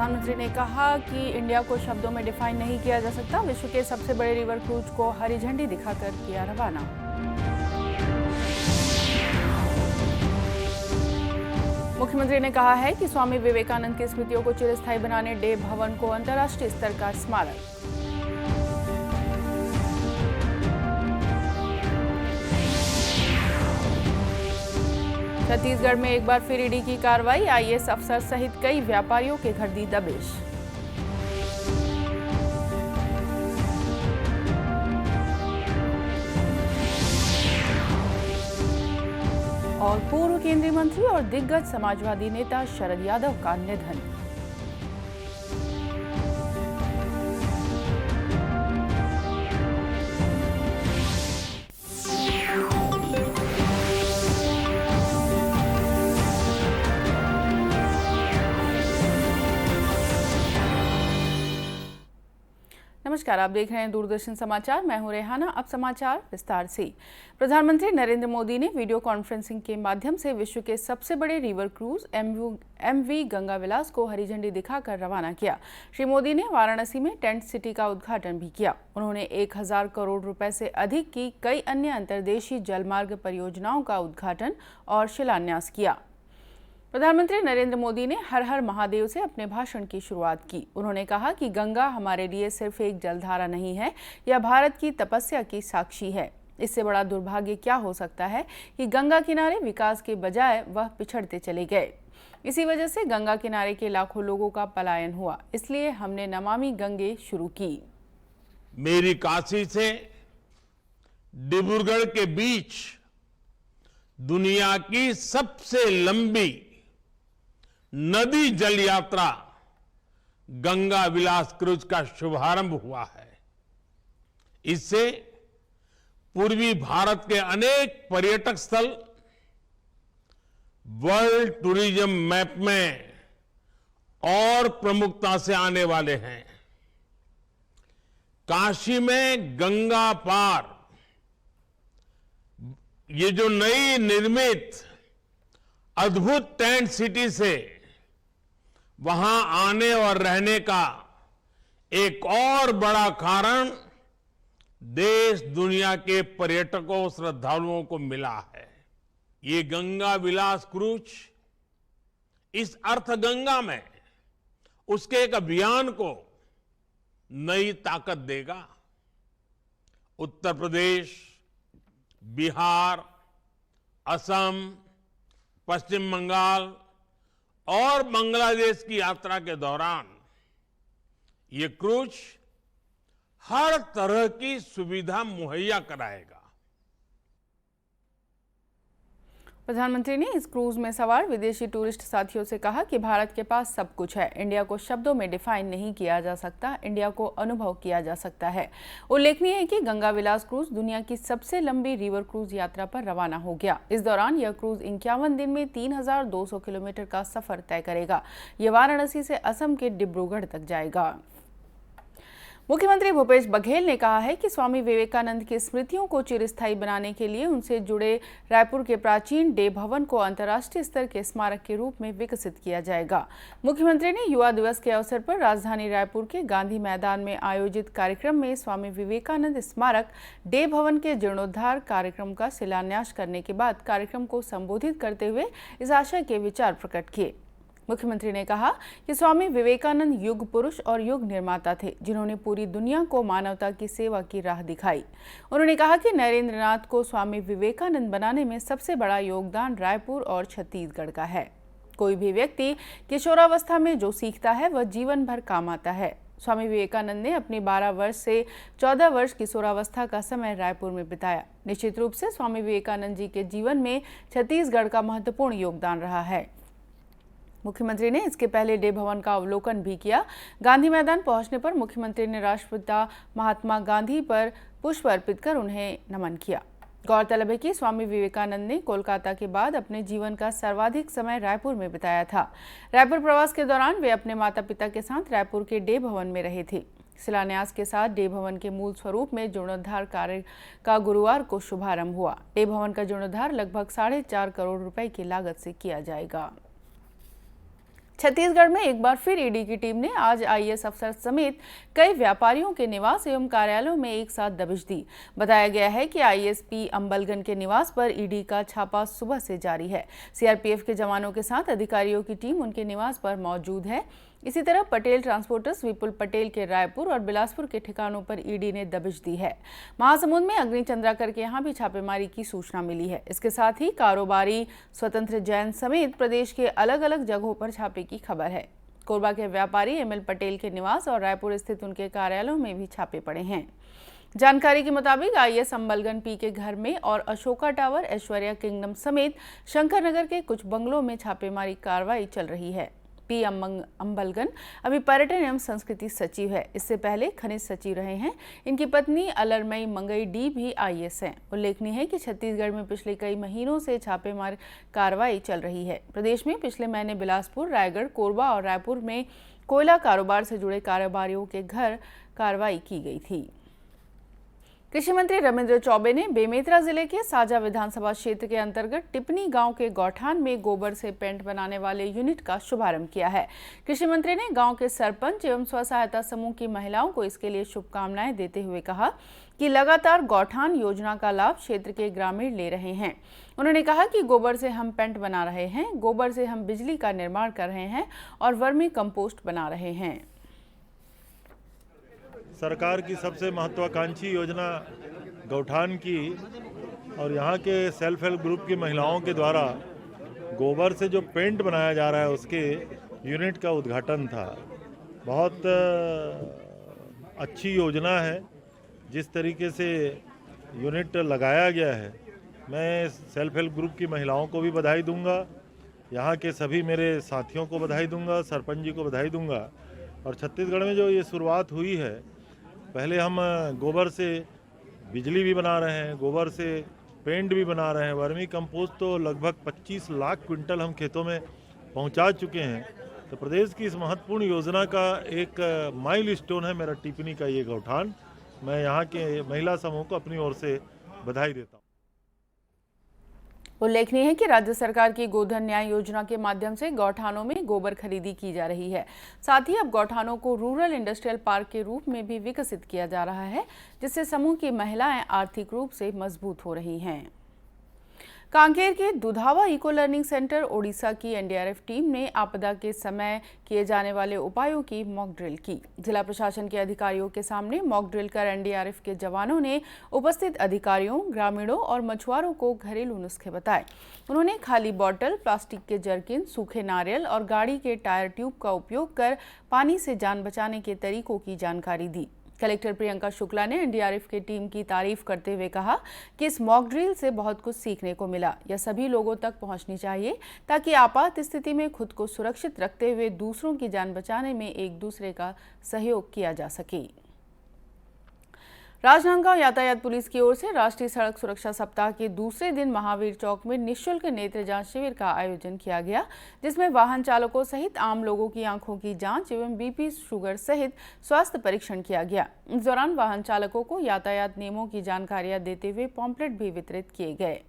प्रधानमंत्री ने कहा कि इंडिया को शब्दों में डिफाइन नहीं किया जा सकता। विश्व के सबसे बड़े रिवर क्रूज को हरी झंडी दिखाकर किया रवाना। मुख्यमंत्री ने कहा है कि स्वामी विवेकानंद की स्मृतियों को चिरस्थायी बनाने डे भवन को अंतर्राष्ट्रीय स्तर का स्मारक। छत्तीसगढ़ में एक बार फिर ईडी की कार्रवाई, आईएएस अफसर सहित कई व्यापारियों के घर दी दबिश। और पूर्व केंद्रीय मंत्री और दिग्गज समाजवादी नेता शरद यादव का निधन। नमस्कार, आप देख रहे हैं दूरदर्शन समाचार। मैं हूं रेहाना। अब समाचार विस्तार से। प्रधानमंत्री नरेंद्र मोदी ने वीडियो कॉन्फ्रेंसिंग के माध्यम से विश्व के सबसे बड़े रिवर क्रूज एमवी गंगा विलास को हरी झंडी दिखाकर रवाना किया। श्री मोदी ने वाराणसी में टेंट सिटी का उद्घाटन भी किया। उन्होंने 1000 करोड़ रुपए से अधिक की कई अन्य अंतर्देशीय जलमार्ग परियोजनाओं का उद्घाटन और शिलान्यास किया। प्रधानमंत्री नरेंद्र मोदी ने हर हर महादेव से अपने भाषण की शुरुआत की। उन्होंने कहा कि गंगा हमारे लिए सिर्फ एक जलधारा नहीं है, यह भारत की तपस्या की साक्षी है। इससे बड़ा दुर्भाग्य क्या हो सकता है कि गंगा किनारे विकास के बजाय वह पिछड़ते चले गए। इसी वजह से गंगा किनारे के लाखों लोगों का पलायन हुआ। इसलिए हमने नमामि गंगे शुरू की। मेरी काशी से डिब्रूगढ़ के बीच दुनिया की सबसे लंबी नदी जल यात्रा गंगा विलास क्रूज का शुभारंभ हुआ है। इससे पूर्वी भारत के अनेक पर्यटक स्थल वर्ल्ड टूरिज्म मैप में और प्रमुखता से आने वाले हैं। काशी में गंगा पार ये जो नई निर्मित अद्भुत टेंट सिटी से वहां आने और रहने का एक और बड़ा कारण देश दुनिया के पर्यटकों श्रद्धालुओं को मिला है। ये गंगा विलास क्रूज इस अर्थ गंगा में उसके एक अभियान को नई ताकत देगा। उत्तर प्रदेश, बिहार, असम, पश्चिम बंगाल और बांग्लादेश की यात्रा के दौरान ये क्रूज हर तरह की सुविधा मुहैया कराएगा। प्रधानमंत्री ने इस क्रूज में सवार विदेशी टूरिस्ट साथियों से कहा कि भारत के पास सब कुछ है। इंडिया को शब्दों में डिफाइन नहीं किया जा सकता, इंडिया को अनुभव किया जा सकता है। उल्लेखनीय है कि गंगा विलास क्रूज दुनिया की सबसे लंबी रिवर क्रूज यात्रा पर रवाना हो गया। इस दौरान यह क्रूज 51 दिन में 3200 किलोमीटर का सफर तय करेगा। यह वाराणसी से असम के डिब्रूगढ़ तक जाएगा। मुख्यमंत्री भूपेश बघेल ने कहा है कि स्वामी विवेकानंद की स्मृतियों को चिरस्थायी बनाने के लिए उनसे जुड़े रायपुर के प्राचीन डे भवन को अंतर्राष्ट्रीय स्तर के स्मारक के रूप में विकसित किया जाएगा। मुख्यमंत्री ने युवा दिवस के अवसर पर राजधानी रायपुर के गांधी मैदान में आयोजित कार्यक्रम में स्वामी विवेकानंद स्मारक डे भवन के जीर्णोद्धार कार्यक्रम का शिलान्यास करने के बाद कार्यक्रम को संबोधित करते हुए इस आशय के विचार प्रकट किए। मुख्यमंत्री ने कहा कि स्वामी विवेकानंद युग पुरुष और युग निर्माता थे, जिन्होंने पूरी दुनिया को मानवता की सेवा की राह दिखाई। उन्होंने कहा कि नरेंद्र नाथ को स्वामी विवेकानंद बनाने में सबसे बड़ा योगदान रायपुर और छत्तीसगढ़ का है। कोई भी व्यक्ति किशोरावस्था में जो सीखता है वह जीवन भर काम आता है। स्वामी विवेकानंद ने अपनी 12 वर्ष से 14 वर्ष किशोरावस्था का समय रायपुर में बिताया। निश्चित रूप से स्वामी विवेकानंद जी के जीवन में छत्तीसगढ़ का महत्वपूर्ण योगदान रहा है। मुख्यमंत्री ने इसके पहले डे भवन का अवलोकन भी किया। गांधी मैदान पहुंचने पर मुख्यमंत्री ने राष्ट्रपिता महात्मा गांधी पर पुष्प अर्पित कर उन्हें नमन किया। गौरतलब है कि स्वामी विवेकानंद ने कोलकाता के बाद अपने जीवन का सर्वाधिक समय रायपुर में बिताया था। रायपुर प्रवास के दौरान वे अपने माता पिता के साथ रायपुर के डे भवन में रहे थे। शिलान्यास के साथ डे भवन के मूल स्वरूप में जीर्णोद्धार कार्य का गुरुवार को शुभारंभ हुआ। डे भवन का जीर्णोद्धार लगभग 4.5 करोड़ रुपए की लागत से किया जाएगा। छत्तीसगढ़ में एक बार फिर ईडी की टीम ने आज आईएएस अफसर समेत कई व्यापारियों के निवास एवं कार्यालयों में एक साथ दबिश दी। बताया गया है कि आईएएस पी अंबलगन के निवास पर ईडी का छापा सुबह से जारी है। सीआरपीएफ के जवानों के साथ अधिकारियों की टीम उनके निवास पर मौजूद है। इसी तरह पटेल ट्रांसपोर्टर्स विपुल पटेल के रायपुर और बिलासपुर के ठिकानों पर ईडी ने दबिश दी है। महासमुंद में अग्नि चंद्राकर के यहाँ भी छापेमारी की सूचना मिली है। इसके साथ ही कारोबारी स्वतंत्र जैन समेत प्रदेश के अलग अलग जगहों पर छापे की खबर है। कोरबा के व्यापारी एमएल पटेल के निवास और रायपुर स्थित उनके कार्यालयों में भी छापे पड़े हैं। जानकारी के मुताबिक आईएएस अंबलगन पी के घर में और अशोका टावर, ऐश्वर्या किंगडम समेत शंकर नगर के कुछ बंगलों में छापेमारी कार्रवाई चल रही है। पी अंबलगन अभी पर्यटन एवं संस्कृति सचिव है। इससे पहले खनिज सचिव रहे हैं। इनकी पत्नी अलरमई मंगई डी भी आईएएस हैं। उल्लेखनीय है कि छत्तीसगढ़ में पिछले कई महीनों से छापेमार कार्रवाई चल रही है। प्रदेश में पिछले महीने बिलासपुर, रायगढ़, कोरबा और रायपुर में कोयला कारोबार से जुड़े कारोबारियों के घर कार्रवाई की गई थी। कृषि मंत्री रविंद्र चौबे ने बेमेतरा जिले के साजा विधानसभा क्षेत्र के अंतर्गत टिपनी गांव के गौठान में गोबर से पेंट बनाने वाले यूनिट का शुभारंभ किया है। कृषि मंत्री ने गांव के सरपंच एवं स्व सहायता समूह की महिलाओं को इसके लिए शुभकामनाएं देते हुए कहा कि लगातार गौठान योजना का लाभ क्षेत्र के ग्रामीण ले रहे हैं। उन्होंने कहा कि गोबर से हम पेंट बना रहे हैं, गोबर से हम बिजली का निर्माण कर रहे हैं और वर्मी कंपोस्ट बना रहे हैं। सरकार की सबसे महत्वाकांक्षी योजना गौठान की और यहाँ के सेल्फ हेल्प ग्रुप की महिलाओं के द्वारा गोबर से जो पेंट बनाया जा रहा है उसके यूनिट का उद्घाटन था। बहुत अच्छी योजना है। जिस तरीके से यूनिट लगाया गया है, मैं सेल्फ हेल्प ग्रुप की महिलाओं को भी बधाई दूंगा, यहाँ के सभी मेरे साथियों को बधाई दूंगा, सरपंच जी को बधाई दूंगा। और छत्तीसगढ़ में जो ये शुरुआत हुई है, पहले हम गोबर से बिजली भी बना रहे हैं, गोबर से पेंट भी बना रहे हैं। वर्मी कंपोस्ट तो लगभग 25 लाख क्विंटल हम खेतों में पहुंचा चुके हैं। तो प्रदेश की इस महत्वपूर्ण योजना का एक माइलस्टोन है मेरा टिपनी का ये गौठान। मैं यहाँ के महिला समूह को अपनी ओर से बधाई देता हूँ। उल्लेखनीय है कि राज्य सरकार की गोधन न्याय योजना के माध्यम से गौठानों में गोबर खरीदी की जा रही है। साथ ही अब गौठानों को रूरल इंडस्ट्रियल पार्क के रूप में भी विकसित किया जा रहा है, जिससे समूह की महिलाएं आर्थिक रूप से मजबूत हो रही हैं। कांकेर के Dudhawa eco learning centre Odisha की एनडीआरएफ टीम ने आपदा के समय किए जाने वाले उपायों की मॉक ड्रिल की। जिला प्रशासन के अधिकारियों के सामने मॉक ड्रिल कर एनडीआरएफ के जवानों ने उपस्थित अधिकारियों, ग्रामीणों और मछुआरों को घरेलू नुस्खे बताए। उन्होंने खाली बोतल, प्लास्टिक के जर्किन, सूखे नारियल और गाड़ी के टायर ट्यूब का उपयोग कर पानी से जान बचाने के तरीकों की जानकारी दी। कलेक्टर प्रियंका शुक्ला ने एनडीआरएफ की टीम की तारीफ करते हुए कहा कि इस मॉक ड्रिल से बहुत कुछ सीखने को मिला। यह सभी लोगों तक पहुंचनी चाहिए ताकि आपात स्थिति में खुद को सुरक्षित रखते हुए दूसरों की जान बचाने में एक दूसरे का सहयोग किया जा सके। राजनांदगांव यातायात पुलिस की ओर से राष्ट्रीय सड़क सुरक्षा सप्ताह के दूसरे दिन महावीर चौक में निःशुल्क नेत्र जांच शिविर का आयोजन किया गया, जिसमें वाहन चालकों सहित आम लोगों की आंखों की जांच एवं बीपी, शुगर सहित स्वास्थ्य परीक्षण किया गया। इस दौरान वाहन चालकों को यातायात नियमों की जानकारियां देते हुए पॉम्पलेट भी वितरित किए गए।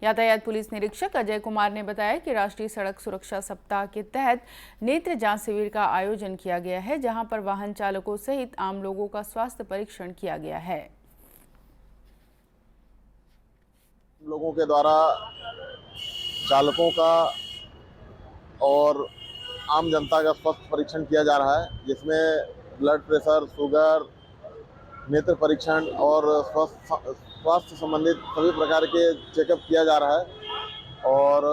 यातायात पुलिस निरीक्षक अजय कुमार ने बताया कि राष्ट्रीय सड़क सुरक्षा सप्ताह के तहत नेत्र जांच शिविर का आयोजन किया गया है, जहां पर वाहन चालकों सहित आम लोगों का स्वास्थ्य परीक्षण किया गया है। लोगों के द्वारा चालकों का और आम जनता का स्वास्थ्य परीक्षण किया जा रहा है, जिसमें ब्लड प्रेशर, शुगर, नेत्र परीक्षण और स्वास्थ्य संबंधित सभी प्रकार के चेकअप किया जा रहा है। और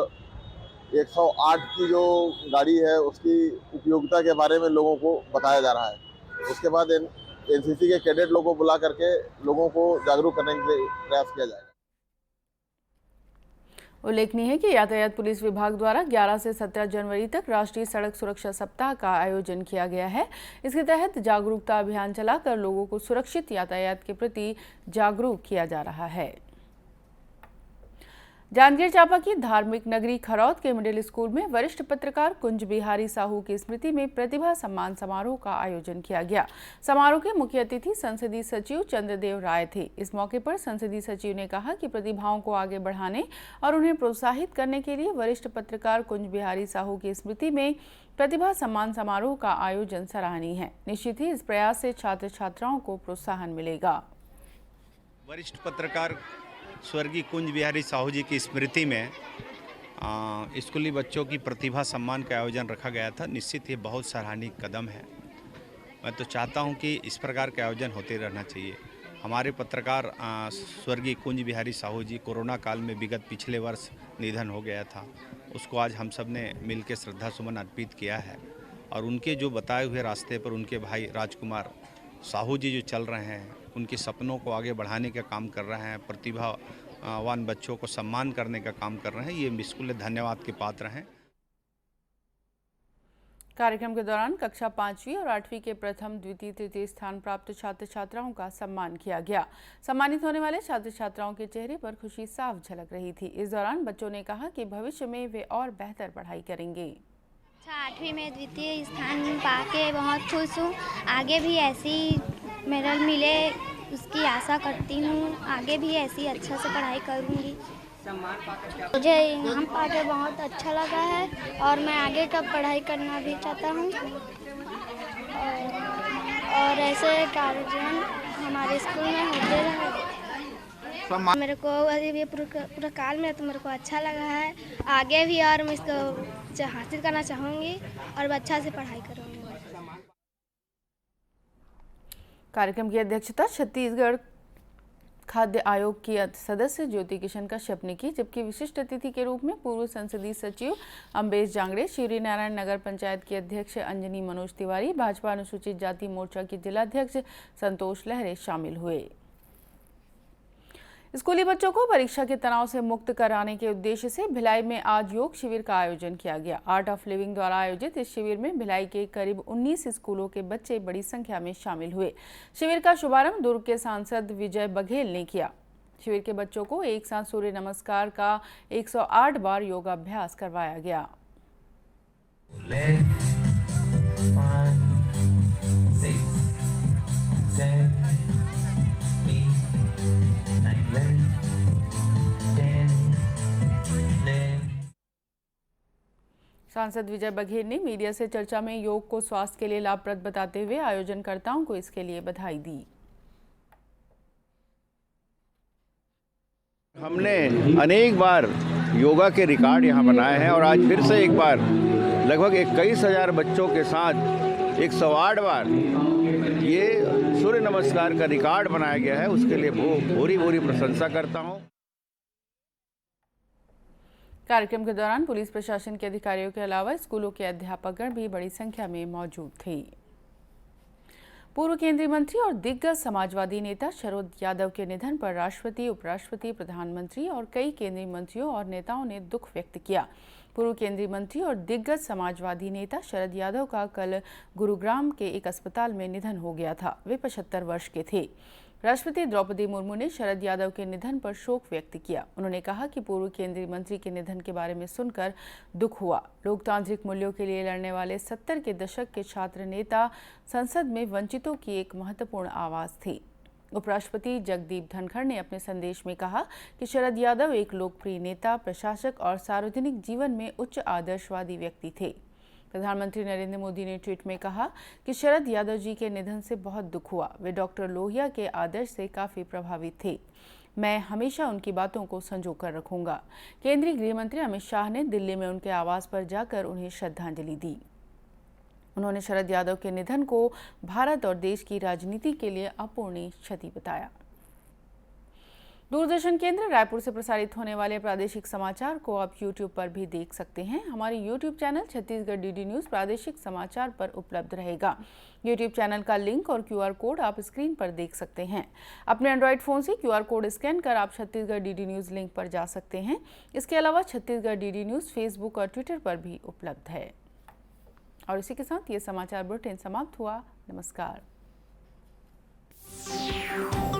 108 की जो गाड़ी है उसकी उपयोगिता के बारे में लोगों को बताया जा रहा है। उसके बाद एनसीसी के कैडेट लोगों को बुला करके लोगों को जागरूक करने के लिए प्रयास किया जाएगा। उल्लेखनीय है कि यातायात पुलिस विभाग द्वारा 11 से 17 जनवरी तक राष्ट्रीय सड़क सुरक्षा सप्ताह का आयोजन किया गया है। इसके तहत जागरूकता अभियान चलाकर लोगों को सुरक्षित यातायात के प्रति जागरूक किया जा रहा है। जांजगीर चांपा की धार्मिक नगरी खरौद के मिडिल स्कूल में वरिष्ठ पत्रकार कुंज बिहारी साहू की स्मृति में प्रतिभा सम्मान समारोह का आयोजन किया गया। समारोह के मुख्य अतिथि संसदीय सचिव चंद्रदेव राय थे। इस मौके पर संसदीय सचिव ने कहा कि प्रतिभाओं को आगे बढ़ाने और उन्हें प्रोत्साहित करने के लिए वरिष्ठ पत्रकार कुंज बिहारी साहू की स्मृति में प्रतिभा सम्मान समारोह का आयोजन सराहनीय है। निश्चित ही इस प्रयास से छात्र छात्राओं को प्रोत्साहन मिलेगा। वरिष्ठ पत्रकार स्वर्गीय कुंज बिहारी साहू जी की स्मृति में स्कूली बच्चों की प्रतिभा सम्मान का आयोजन रखा गया था। निश्चित ही बहुत सराहनीय कदम है। मैं तो चाहता हूं कि इस प्रकार के आयोजन होते रहना चाहिए। हमारे पत्रकार स्वर्गीय कुंज बिहारी साहू जी कोरोना काल में विगत पिछले वर्ष निधन हो गया था। उसको आज हम सब ने मिलकर श्रद्धा सुमन अर्पित किया है और उनके जो बताए हुए रास्ते पर उनके भाई राजकुमार साहू जी जो चल रहे हैं, उनके सपनों को आगे बढ़ाने का काम कर रहे हैं, प्रतिभावान बच्चों को सम्मान करने का काम कर रहे हैं, ये बिल्कुल धन्यवाद के पात्र हैं। कार्यक्रम के दौरान कक्षा 5वीं और 8वीं के प्रथम, द्वितीय, तृतीय स्थान प्राप्त छात्र छात्राओं का सम्मान किया गया। सम्मानित होने वाले छात्र छात्राओं के चेहरे पर खुशी साफ झलक रही थी। इस दौरान बच्चों ने कहा कि भविष्य में वे और बेहतर पढ़ाई करेंगे। 8वीं में द्वितीय स्थान पाके बहुत खुश हूँ। आगे भी ऐसी मेडल मिले उसकी आशा करती हूँ। आगे भी ऐसी अच्छा से पढ़ाई करूँगी। मुझे यहाँ पाके बहुत अच्छा लगा है और मैं आगे का पढ़ाई करना भी चाहता हूँ और ऐसे कार्यक्रम हमारे स्कूल में होते रहे। मेरे को ये पूरा काल में तो मेरे को अच्छा लगा है। आगे भी और मैं इसको हासिल करना चाहूँगी और अच्छा से पढ़ाई करूँगी। कार्यक्रम की अध्यक्षता छत्तीसगढ़ खाद्य आयोग की सदस्य ज्योति किशन कश्यप ने की, जबकि विशिष्ट अतिथि के रूप में पूर्व संसदीय सचिव अम्बेश जांगड़े, शिवरी नारायण नगर पंचायत की अध्यक्ष अंजनी मनोज तिवारी, भाजपा अनुसूचित जाति मोर्चा की जिलाध्यक्ष संतोष लहरे शामिल हुए। स्कूली बच्चों को परीक्षा के तनाव से मुक्त कराने के उद्देश्य से भिलाई में आज योग शिविर का आयोजन किया गया। आर्ट ऑफ लिविंग द्वारा आयोजित इस शिविर में भिलाई के करीब 19 स्कूलों के बच्चे बड़ी संख्या में शामिल हुए। शिविर का शुभारंभ दुर्ग के सांसद विजय बघेल ने किया। शिविर के बच्चों को एक साथ सूर्य नमस्कार का 108 बार योगाभ्यास करवाया गया। सांसद विजय बघेल ने मीडिया से चर्चा में योग को स्वास्थ्य के लिए लाभप्रद बताते हुए आयोजनकर्ताओं को इसके लिए बधाई दी। हमने अनेक बार योगा के रिकॉर्ड यहाँ बनाए हैं और आज फिर से एक बार लगभग 21,000 बच्चों के साथ 108 बार ये सूर्य नमस्कार का रिकॉर्ड बनाया गया है। उसके लिए भूरी प्रशंसा करता हूँ। कार्यक्रम के दौरान पुलिस प्रशासन के अधिकारियों के अलावा स्कूलों के अध्यापकगण भी बड़ी संख्या में मौजूद थे। पूर्व केंद्रीय मंत्री और दिग्गज समाजवादी नेता शरद यादव के निधन पर राष्ट्रपति, उपराष्ट्रपति, प्रधानमंत्री और कई केंद्रीय मंत्रियों और नेताओं ने दुख व्यक्त किया। पूर्व केंद्रीय मंत्री और दिग्गज समाजवादी नेता शरद यादव का कल गुरुग्राम के एक अस्पताल में निधन हो गया था। वे 75 वर्ष के थे। राष्ट्रपति द्रौपदी मुर्मू ने शरद यादव के निधन पर शोक व्यक्त किया। उन्होंने कहा कि पूर्व केंद्रीय मंत्री के निधन के बारे में सुनकर दुख हुआ। लोकतांत्रिक मूल्यों के लिए लड़ने वाले 70 के दशक के छात्र नेता संसद में वंचितों की एक महत्वपूर्ण आवाज थी। उपराष्ट्रपति जगदीप धनखड़ ने अपने संदेश में कहा कि शरद यादव एक लोकप्रिय नेता, प्रशासक और सार्वजनिक जीवन में उच्च आदर्शवादी व्यक्ति थे। प्रधानमंत्री नरेंद्र मोदी ने ट्वीट में कहा कि शरद यादव जी के निधन से बहुत दुख हुआ। वे डॉक्टर लोहिया के आदर्श से काफ़ी प्रभावित थे। मैं हमेशा उनकी बातों को संजो कर रखूंगा। केंद्रीय गृह मंत्री अमित शाह ने दिल्ली में उनके आवास पर जाकर उन्हें श्रद्धांजलि दी। उन्होंने शरद यादव के निधन को भारत और देश की राजनीति के लिए अपूरणीय क्षति बताया। दूरदर्शन केंद्र रायपुर से प्रसारित होने वाले प्रादेशिक समाचार को आप YouTube पर भी देख सकते हैं। हमारी YouTube channel Chhattisgarh DD news प्रादेशिक समाचार पर उपलब्ध रहेगा। YouTube चैनल का लिंक और QR कोड आप स्क्रीन पर देख सकते हैं। अपने एंड्रॉयड फ़ोन से QR कोड स्कैन कर आप छत्तीसगढ़ DD न्यूज़ लिंक पर जा सकते हैं। इसके अलावा छत्तीसगढ़ DD न्यूज़ फेसबुक और ट्विटर पर भी उपलब्ध है। और इसी के साथ ये समाचार बुलेटिन समाप्त हुआ। नमस्कार।